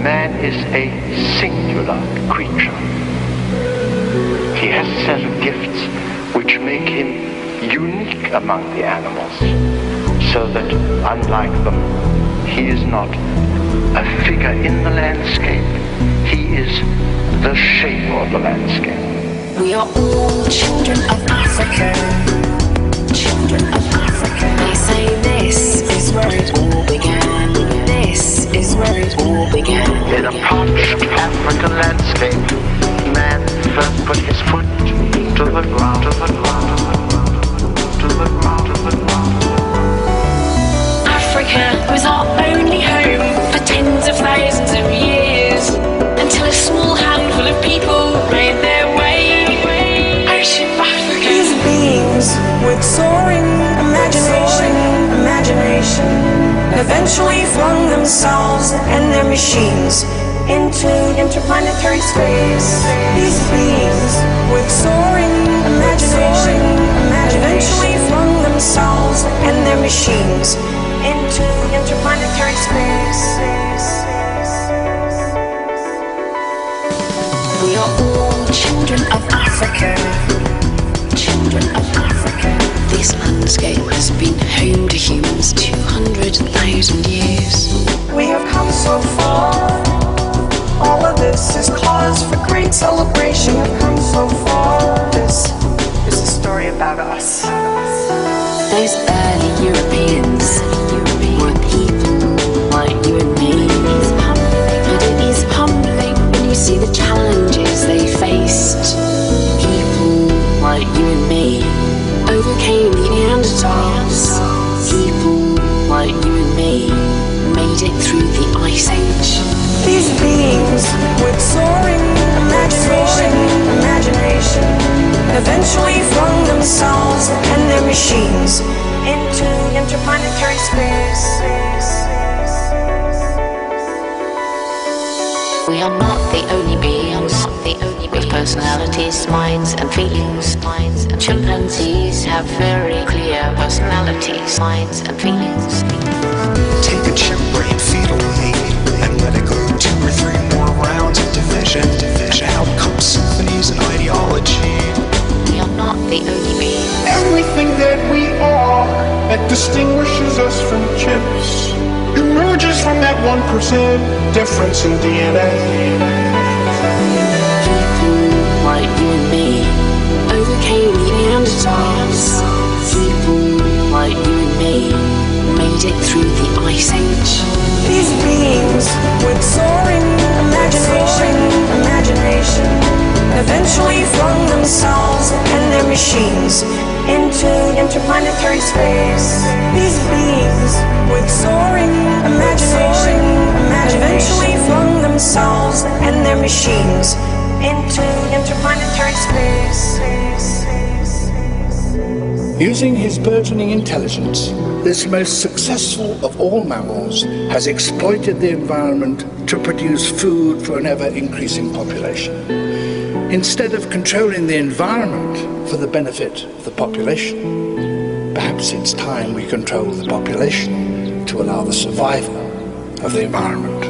Man is a singular creature. He has a set of gifts which make him unique among the animals, so that, unlike them, he is not a figure in the landscape. He is the shape of the landscape. We are all children of Africa. Children of Africa. They say this is where it all began. This is where it all began. In a parched African landscape, man first put his foot to the ground, to the ground, to the ground, to the ground. Africa was our only home for tens of thousands of years, until a small handful of people made their way. Ocean of Africa. These beings with soaring imagination eventually flung themselves and their machines into interplanetary space. These beings with soaring imagination eventually flung themselves and their machines into interplanetary space. We are all children of Africa. Children of Africa. This landscape has been home to humans 200,000 years. We have come so far. All of this is cause for great celebration. We've come so far. This is a story about us. Those early Europeans were people like you and me. But it is humbling when you see the challenges they faced. People like you and me overcame the Neanderthals. People like you and me made it through the Ice Age. These beings with soaring imagination eventually flung themselves and their machines into interplanetary space. We are not the only beings with personalities, minds and feelings. Chimpanzees have very clear personalities, minds and feelings. Take a chimp brain, feed it me, and let it go 2 or 3 more rounds of division. Out comes symphonies and ideology. We are not the only beings. Everything that we are that distinguishes us from chimps emerges from that 1% difference in DNA. People like you and me overcame the Neanderthals. People like you and me made it through the Ice Age. These beings with soaring imagination eventually flung themselves and their machines into interplanetary space. These beings with soaring imagination eventually flung themselves and their machines into interplanetary space. Using his burgeoning intelligence, this most successful of all mammals has exploited the environment to produce food for an ever-increasing population. Instead of controlling the environment for the benefit of the population, perhaps it's time we control the population to allow the survival of the environment.